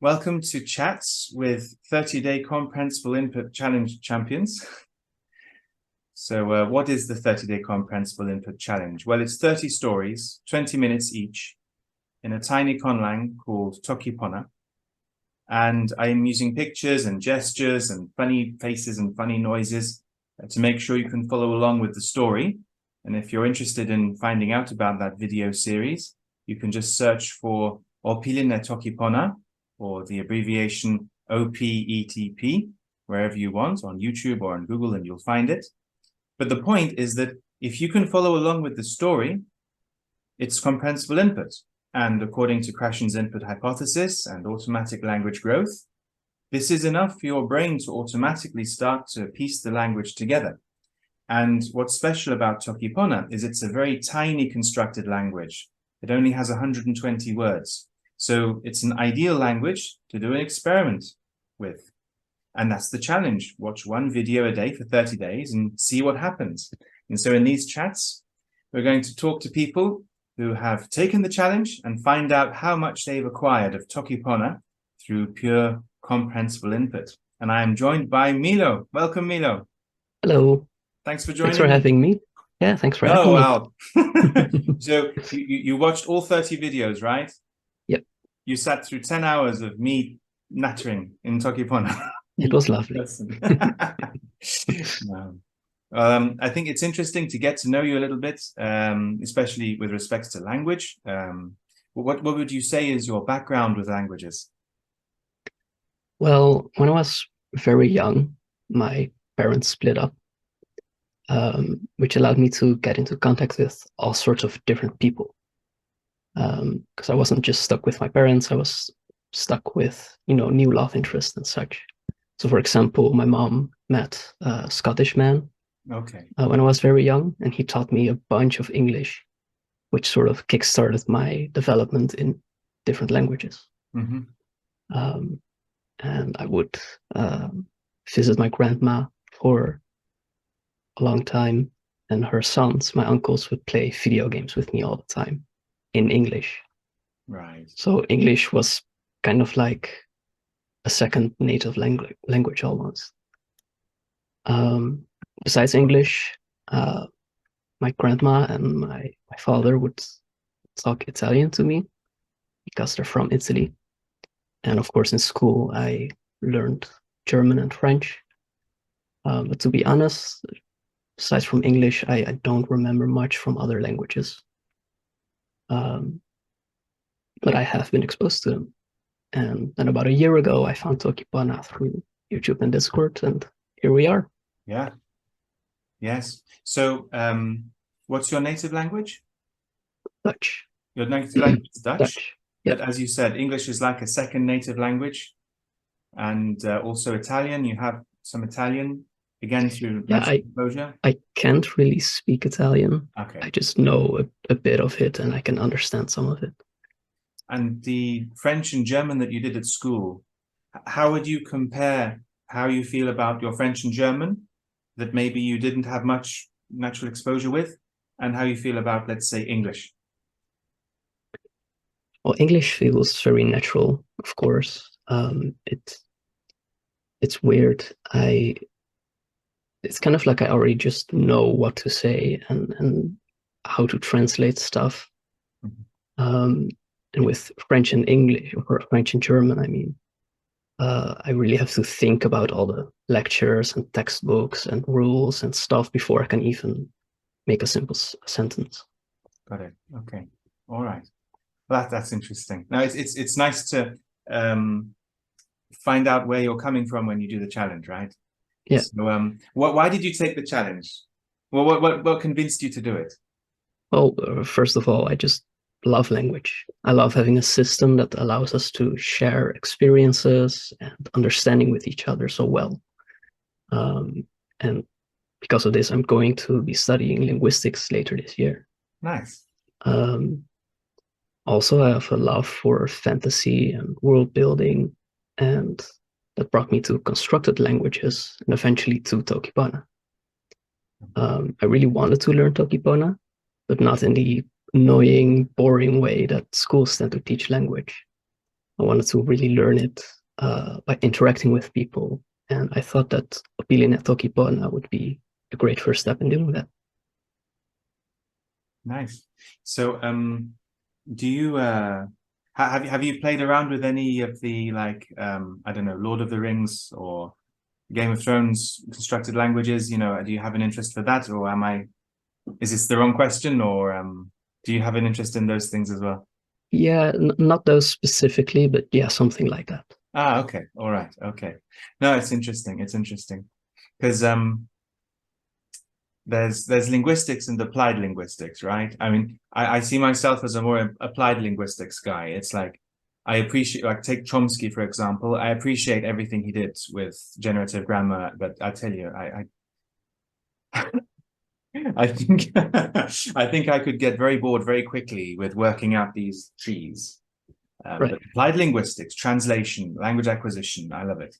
Welcome to Chats with 30-Day Comprehensible Input Challenge champions. So what is the 30-Day Comprehensible Input Challenge? Well, it's 30 stories, 20 minutes each, in a tiny conlang called Tokipona. And I am using pictures and gestures and funny faces and funny noises to make sure you can follow along with the story. And if you're interested in finding out about that video series, you can just search for Opiline Tokipona, or the abbreviation OPETP, wherever you want, on YouTube or on Google, and you'll find it. But the point is that if you can follow along with the story, it's comprehensible input. And according to Krashen's input hypothesis and automatic language growth, this is enough for your brain to automatically start to piece the language together. And what's special about Tokipona is it's a very tiny constructed language. It only has 120 words. So it's an ideal language to do an experiment with. And that's the challenge. Watch one video a day for 30 days and see what happens. And so in these chats, we're going to talk to people who have taken the challenge and find out how much they've acquired of Tokipona through pure comprehensible input. And I am joined by Milo. Welcome, Milo. Hello. Thanks for joining. Thanks for having me. Yeah, thanks for having me. Oh, wow. So you watched all 30 videos, right? Yep. You sat through 10 hours of me nattering in Tokipona. It was lovely. I think it's interesting to get to know you a little bit, especially with respect to language. What would you say is your background with languages? Well, when I was very young, my parents split up, which allowed me to get into contact with all sorts of different people. Because I wasn't just stuck with my parents, I was stuck with, new love interests and such. So, for example, my mom met a Scottish man when I was very young, and he taught me a bunch of English, which sort of kickstarted my development in different languages. Mm-hmm. And I would visit my grandma for a long time, and her sons, my uncles, would play video games with me all the time in English. Right. So English was kind of like a second native language almost. Besides English, my grandma and my father would talk Italian to me because they're from Italy. And of course, in school, I learned German and French. But to be honest, besides from English, I don't remember much from other languages. But I have been exposed to them. And then about a year ago, I found Tokipona through YouTube and Discord, and here we are. Yeah. Yes. So what's your native language? Dutch. Your native language is Dutch? Dutch. Yep. But as you said, English is like a second native language. And also Italian, you have some Italian, again, through exposure? I can't really speak Italian. Okay. I just know a bit of it, and I can understand some of it. And the French and German that you did at school, how would you compare how you feel about your French and German that maybe you didn't have much natural exposure with, and how you feel about, let's say, English? Well, English feels very natural, of course. It's weird. It's kind of like I already just know what to say and how to translate stuff. Mm-hmm. And with French and English, or French and German, I mean, I really have to think about all the lectures and textbooks and rules and stuff before I can even make a simple sentence. Got it. Okay. All right. Well, that's interesting. Now, it's nice to find out where you're coming from when you do the challenge, right? Yeah. So, why did you take the challenge? Well, what convinced you to do it? Well, first of all, I just love language. I love having a system that allows us to share experiences and understanding with each other so well. And because of this, I'm going to be studying linguistics later this year. Nice. Also, I have a love for fantasy and world building, and that brought me to constructed languages and eventually to Tokipona. I really wanted to learn Tokipona, but not in the annoying, boring way that schools tend to teach language. I wanted to really learn it by interacting with people. And I thought that Opilin at Tokipona would be a great first step in doing that. Nice. So, do you have you played around with any of the like I don't know, Lord of the Rings or Game of Thrones constructed languages? You know, do you have an interest for that, or is this the wrong question, or do you have an interest in those things as well? Yeah, not those specifically, but yeah, something like that. Ah, okay, all right, okay. No, it's interesting. It's interesting because there's linguistics and applied linguistics, right? I mean, I see myself as a more applied linguistics guy. It's like I appreciate, like, take Chomsky, for example. I appreciate everything he did with generative grammar, but I tell you, I think I think I could get very bored very quickly with working out these trees. Right. But applied linguistics, translation, language acquisition, I love it.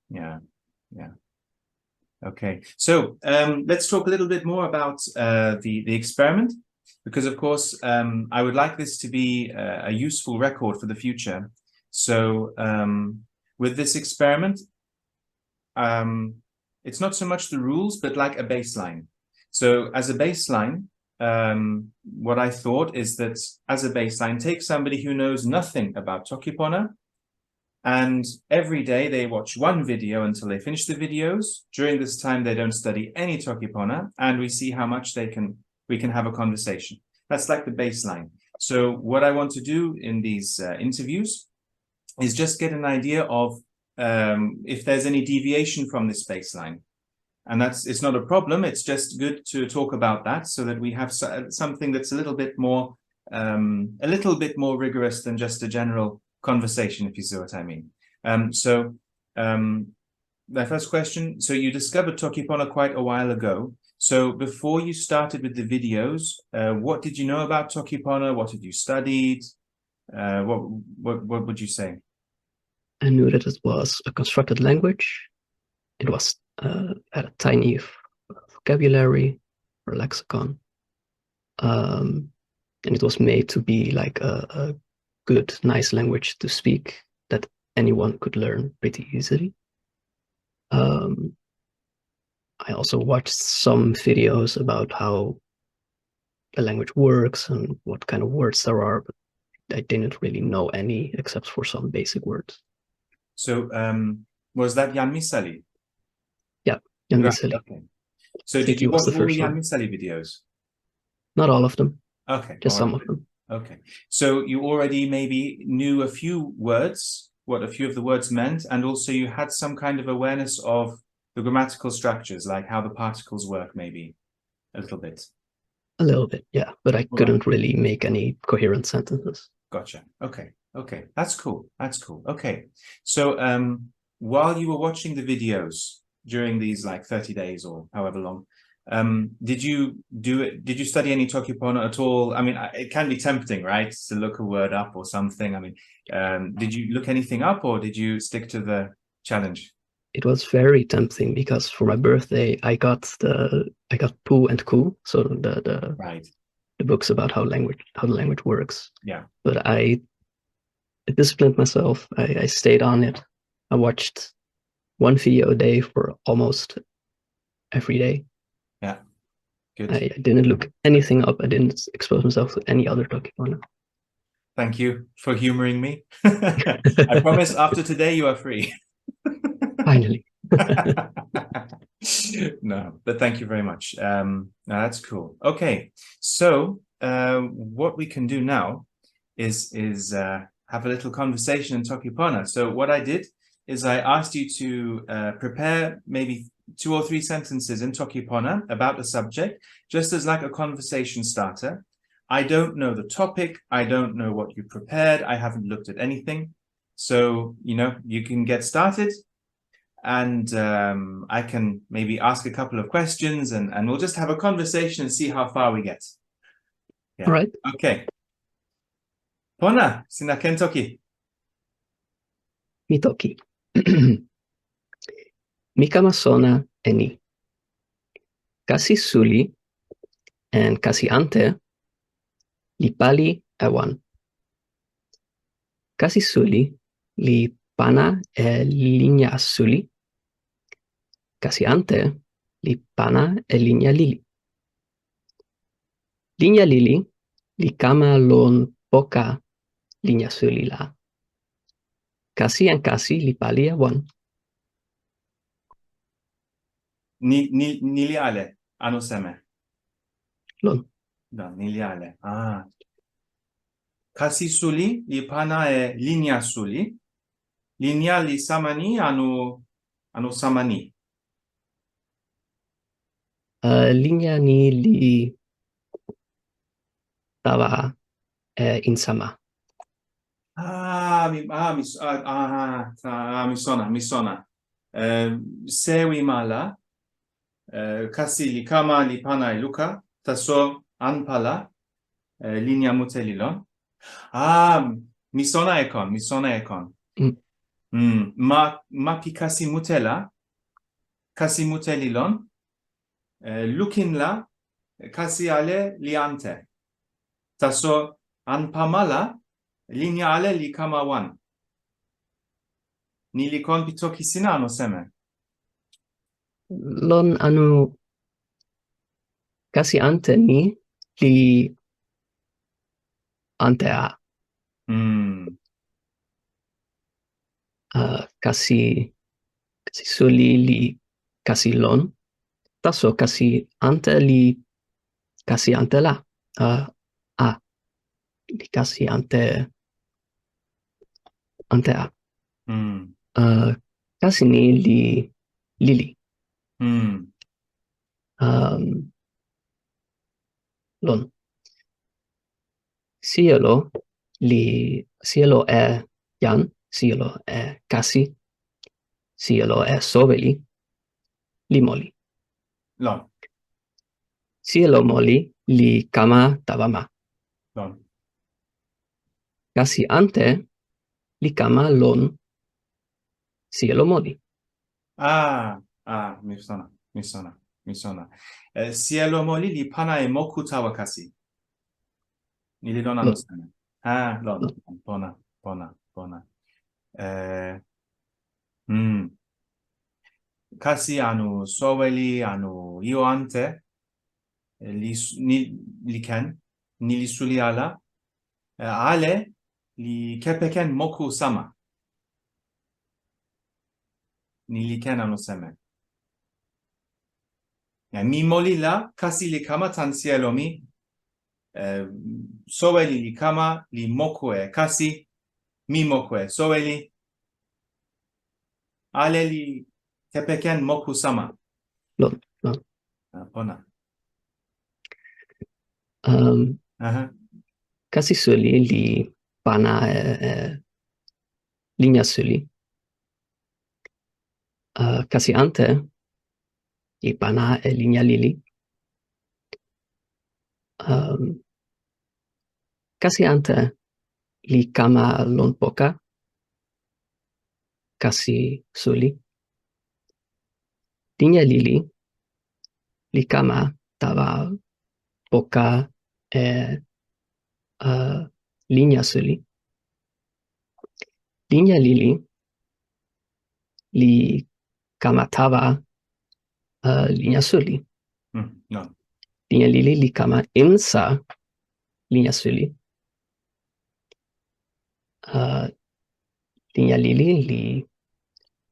Yeah, yeah. Okay, so let's talk a little bit more about the experiment, because of course I would like this to be a useful record for the future. So with this experiment, it's not so much the rules, but like a baseline. So as a baseline, what I thought is that as a baseline, take somebody who knows nothing about Tokipona, and every day they watch one video until they finish the videos. During this time, they don't study any Tokipona, and we see how much we can have a conversation. That's like the baseline. So what I want to do in these interviews is just get an idea of if there's any deviation from this baseline. And it's not a problem. It's just good to talk about that so that we have something that's a little bit more rigorous than just a general conversation, if you see what I mean. My first question, so you discovered Tokipona quite a while ago. So before you started with the videos, what did you know about Tokipona? What had you studied? What would you say? I knew that it was a constructed language. It was had a tiny vocabulary or lexicon. And it was made to be like a good, nice language to speak that anyone could learn pretty easily. I also watched some videos about how the language works and what kind of words there are, but I didn't really know any except for some basic words. So was that Jan Misali? Yeah, Jan Right, Misali. okay. So I think did you he was watch the all the first Jan one. Misali videos? Not all of them, Okay, just all some right. of them. Okay. So you already maybe knew a few words, what a few of the words meant, and also you had some kind of awareness of the grammatical structures, like how the particles work, maybe a little bit. A little bit, yeah, but I All right. couldn't really make any coherent sentences. Gotcha. Okay. Okay. That's cool. That's cool. Okay. So while you were watching the videos during these like 30 days or however long, did you study any Tokipona at all? I mean, it can be tempting, right, to look a word up or something. I mean, did you look anything up or did you stick to the challenge? It was very tempting because for my birthday I got Pooh and Ku, so Right. the books about how the language works. Yeah. But I disciplined myself. I stayed on it. I watched one video a day for almost every day. Yeah. Good. I didn't look anything up. I didn't expose myself to any other Tokipona. Thank you for humoring me. I promise after today you are free. Finally. No, but thank you very much. No, that's cool. Okay, so what we can do now is have a little conversation in Tokipona. So what I did is I asked you to prepare maybe 2 or 3 sentences in Tokipona about the subject, just as like a conversation starter. I don't know the topic. I don't know what you prepared. I haven't looked at anything. So, you know, you can get started and I can maybe ask a couple of questions and we'll just have a conversation and see how far we get. Yeah. All right. Okay. Pona, sinaken toki. Mitoki. Mikamasona eni. Kasi suli and kasi ante lipali awan. Kasi suli li pana e linea suli. Kasi ante li pana e linea lili. Linea lili li kama lon poka linea suli la. Kasi en kasi li pali e wan. Nili ale, anu seme. Lon. Da, nili ale. Kasi suli li pana e linea suli. Linea li samani anu samani. Linea ni li tawa insama. Mi sona. Sewi mala. Kasi li kama li pana e luka. Taso anpala. Linea mutelilon. Mi sona ekon. Mapi kasi mutela. Kasi mutelilon. Lukin la. Kasi ale li ante. Taso anpamala. Linea ale li kama wan. Ni li kon pitoki sina anu seme. Lon anu kasi ante ni li ante a. Kasi suli li kasi lon. Taso kasi ante li kasi ante la. Li kasi ante a. Kasi ni li lili. Lon. Cielo e jan. Cielo e kasi. Cielo e soveli. Li moli. Lon. Cielo moli li kama tawama. Lon. Kasi ante li kama lon cielo moli. Mi sona. Cielo moli li pana e moku tawa kasi. Ni li lon anu seme. Lon. Bona. Kasi anu soweli anu io ante. Li ken. Ni li suli ala. Ale li kepeken moku sama. Ni li ken anu seme. Mi moli la, kasi li kama tan cielo mi. Soweli li kama li moku e kasi. Mi moku e soweli. Ale li kepeken moku sama. Lon. Bona. Kasi suli li pana linea suli. Kasi ante li pana e linea lili. Kasi ante li kama lon poka. Kasi suli. Linea lili li kama tawa poka linea suli. Linea lili li kama tawa linea suli. No. Linea lili li kama insa linea suli. Linea lili li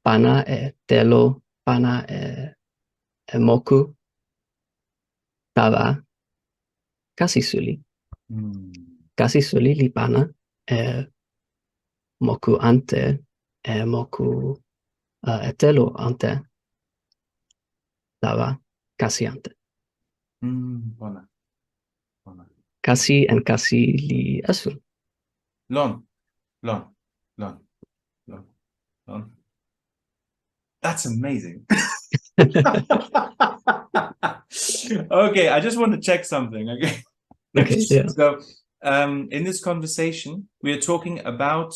pana e telo, pana e moku tawa kasi suli. Kasi suli li pana e moku ante e moku e telo ante tawa kasi ante. Bona. Kasi en kasi li asun. Lon. That's amazing. Okay, I just want to check something. Okay, yeah. So, in this conversation, we are talking about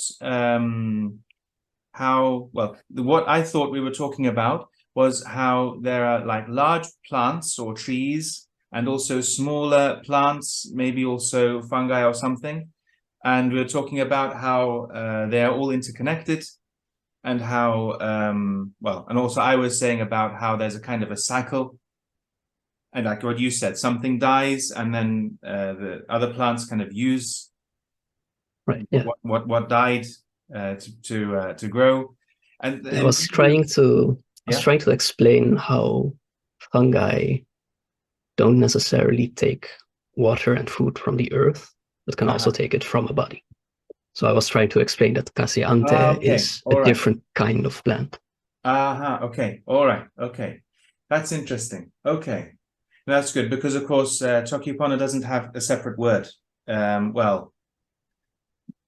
what I thought we were talking about was how there are like large plants or trees and also smaller plants, maybe also fungi or something. and we were talking about how they're all interconnected, and how well, and also I was saying about how there's a kind of a cycle, and like what you said, something dies, and then the other plants kind of use Right. Yeah. what died to grow, and I was trying to yeah. explain how fungi don't necessarily take water and food from the earth, but can also take it from a body. So I was trying to explain that Cassiante Okay, is a all right. different kind of plant. Okay, all right, okay. That's interesting. Okay, that's good, because of course Tokipono doesn't have a separate word. Well,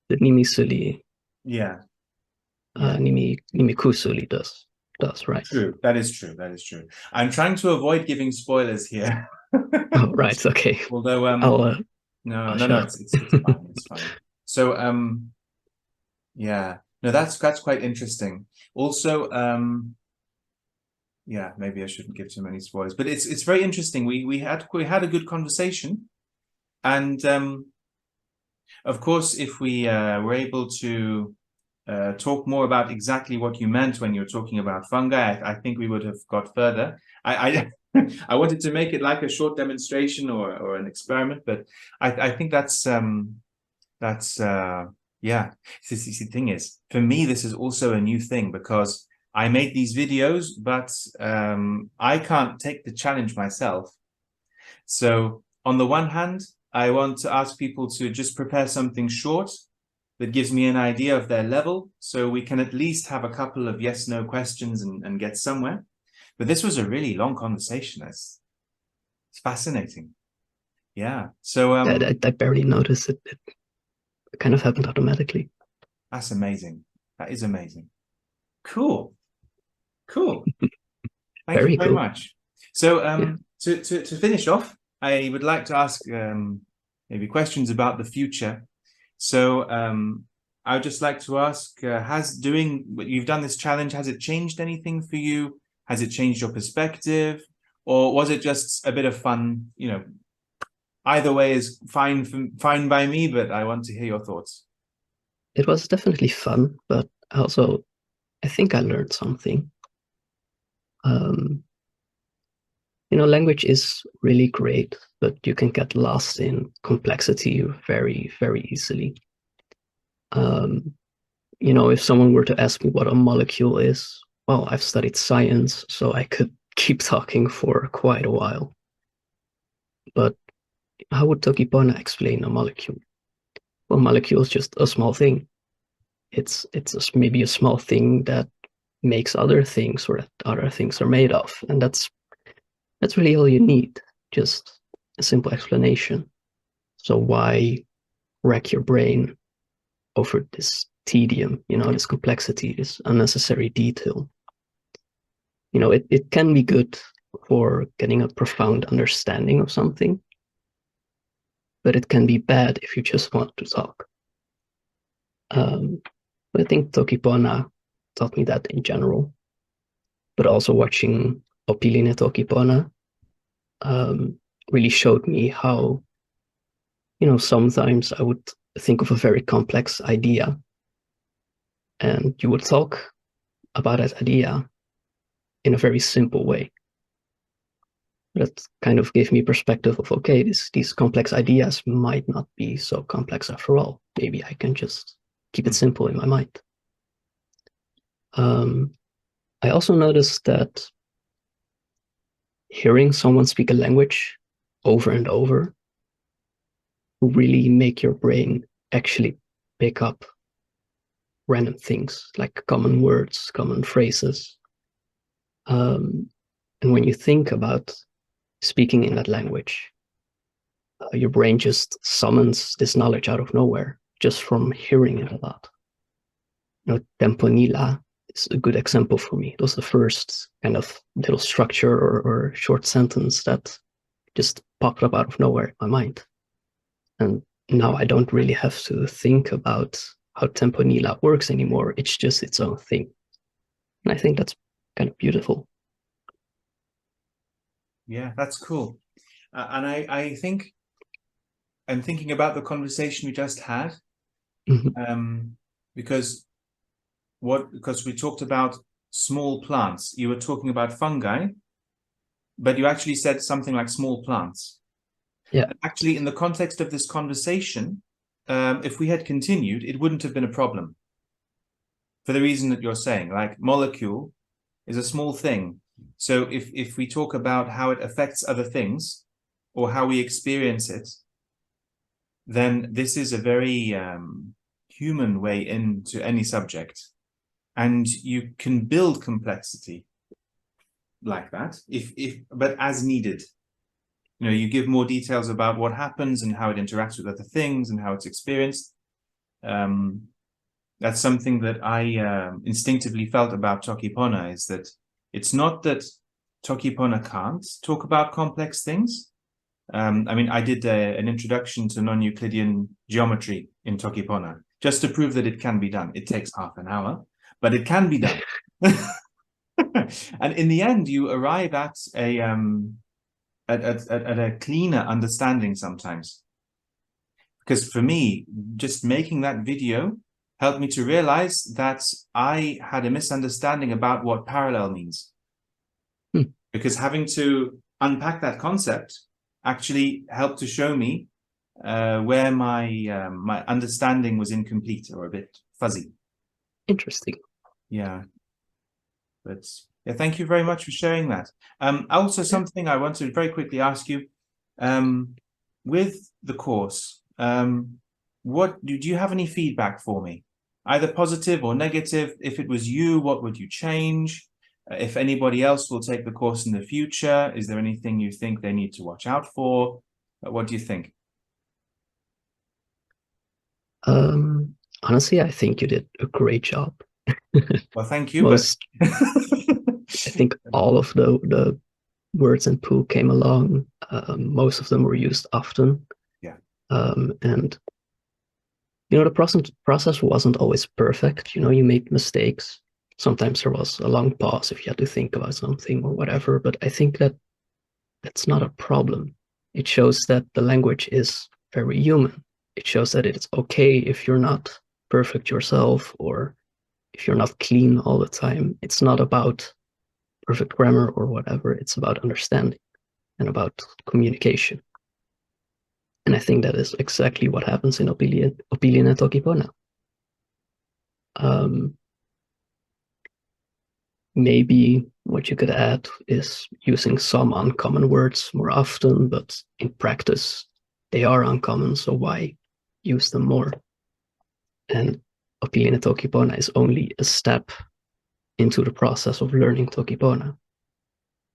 The Nimisuli, yeah, yeah. Nimikusuli does, right? True. That is true. That is true. I'm trying to avoid giving spoilers here. Oh, right. Okay. Although no, sure. it's fine. It's fine. So yeah. No, that's quite interesting. Also, yeah, maybe I shouldn't give too many spoilers, but it's very interesting. We had a good conversation, and of course, if we were able to talk more about exactly what you meant when you were talking about fungi, I think we would have got further. I I wanted to make it like a short demonstration or an experiment, but I think that's yeah. The thing is, for me, this is also a new thing, because I made these videos, but I can't take the challenge myself. So on the one hand, I want to ask people to just prepare something short that gives me an idea of their level, so we can at least have a couple of yes/no questions and get somewhere. But this was a really long conversation. It's fascinating. Yeah. So I barely noticed it. It kind of happened automatically. that's amazing. That is amazing. Cool. Cool. Thank you Very very cool. much. So Yeah. to finish off, I would like to ask maybe questions about the future. So I would just like to ask, has doing what you've done this challenge, has it changed anything for you? Has it changed your perspective? Or was it just a bit of fun? You know, either way is fine by me, but I want to hear your thoughts. It was definitely fun, but also I think I learned something. Um, language is really great, but you can get lost in complexity very, very easily. Um, if someone were to ask me what a molecule is, well, I've studied science, so I could keep talking for quite a while. But how would Tokipona explain a molecule? Well, molecule is just a small thing. It's maybe a small thing that makes other things, or that other things are made of, and that's really all you need. Just a simple explanation. So why wreck your brain over this tedium, this complexity, this unnecessary detail? It can be good for getting a profound understanding of something, but it can be bad if you just want to talk. I think Tokipona taught me that in general, but also watching Opiline Tokipona really showed me how, sometimes I would think of a very complex idea, and you would talk about that idea in a very simple way. That kind of gave me perspective of, okay, these complex ideas might not be so complex after all. Maybe I can just keep it simple in my mind. I also noticed that hearing someone speak a language over and over will really make your brain actually pick up random things like common words, common phrases. And when you think about speaking in that language, your brain just summons this knowledge out of nowhere just from hearing it a lot. Temponila is a good example for me. It was the first kind of little structure or short sentence that just popped up out of nowhere in my mind. And now I don't really have to think about how Temponila works anymore. It's just its own thing. And I think that's kind of beautiful. Yeah, that's cool. And I think I'm thinking about the conversation we just had. Mhm. Because we talked about small plants. You were talking about fungi, but you actually said something like small plants. Yeah. And actually, in the context of this conversation, if we had continued, it wouldn't have been a problem. For the reason that you're saying, like molecule is a small thing. So if we talk about how it affects other things or how we experience it, then this is a very human way into any subject. And you can build complexity like that but as needed. You give more details about what happens and how it interacts with other things and how it's experienced. That's something that I instinctively felt about Tokipona, is that it's not that Tokipona can't talk about complex things. I did an introduction to non-Euclidean geometry in Tokipona, just to prove that it can be done. It takes half an hour, but it can be done. And in the end, you arrive at a cleaner understanding sometimes. Because for me, just making that video helped me to realize that I had a misunderstanding about what parallel means. Because having to unpack that concept actually helped to show me where my understanding was incomplete or a bit fuzzy. Interesting. Yeah. But yeah, thank you very much for sharing that. Also, something I want to very quickly ask you, with the course, what do you have any feedback for me, either positive or negative? If it was you, what would you change? If anybody else will take the course in the future, is there anything you think they need to watch out for? What do you think? Honestly, I think you did a great job. Well, thank you. I think all of the words in Pooh came along. Most of them were used often. Yeah. And the process wasn't always perfect. You made mistakes. Sometimes there was a long pause if you had to think about something or whatever. But I think that's not a problem. It shows that the language is very human. It shows that it's okay if you're not perfect yourself or if you're not clean all the time. It's not about perfect grammar or whatever. It's about understanding and about communication. And I think that is exactly what happens in Opilion and Tokipona. Maybe what you could add is using some uncommon words more often, but in practice, they are uncommon, so why use them more? And Opilion and Tokipona is only a step into the process of learning Tokipona.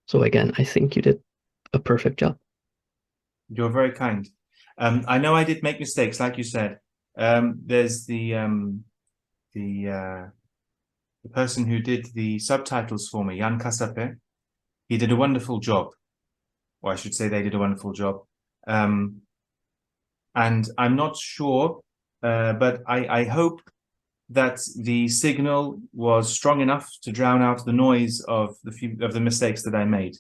So again, I think you did a perfect job. You're very kind. I know I did make mistakes, like you said. There's the person who did the subtitles for me, Jan Kasape. He did a wonderful job. Or I should say they did a wonderful job. And I'm not sure, but I hope that the signal was strong enough to drown out the noise of the mistakes that I made,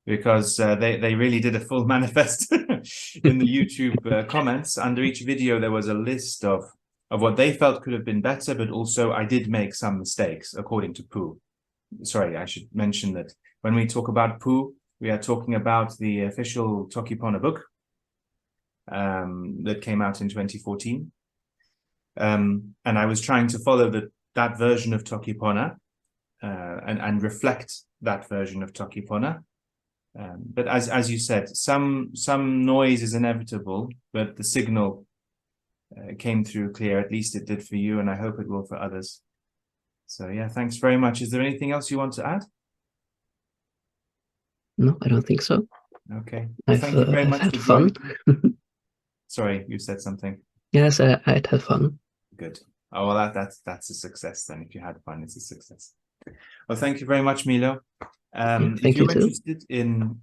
because they really did a full manifest in the YouTube comments. Under each video, there was a list of what they felt could have been better, but also I did make some mistakes, according to Pooh. Sorry, I should mention that when we talk about Pooh, we are talking about the official Tokipona book that came out in 2014. And I was trying to follow that version of Tokipona and reflect that version of Tokipona. But as you said, some noise is inevitable, but the signal came through clear. At least it did for you, and I hope it will for others. So yeah, thanks very much. Is there anything else you want to add? No, I don't think so. Okay. Well, thank you very much had for fun. Sorry, you said something. Yes, I'd had fun. Good. Oh, well, that's a success then. If you had fun, it's a success. Well, thank you very much, Milo. If you're interested in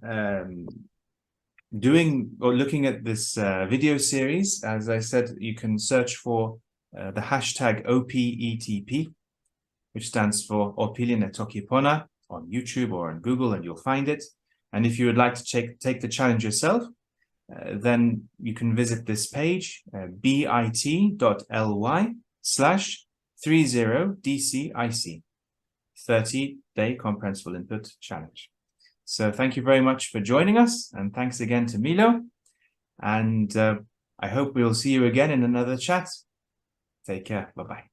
doing or looking at this video series, as I said, you can search for the hashtag OPETP, which stands for Opilion et Tokipona, on YouTube or on Google, and you'll find it. And if you would like to take the challenge yourself, then you can visit this page, bit.ly/30DCIC, 30-day comprehensible input challenge. So thank you very much for joining us, and thanks again to Milo. And I hope we'll see you again in another chat. Take care. Bye-bye.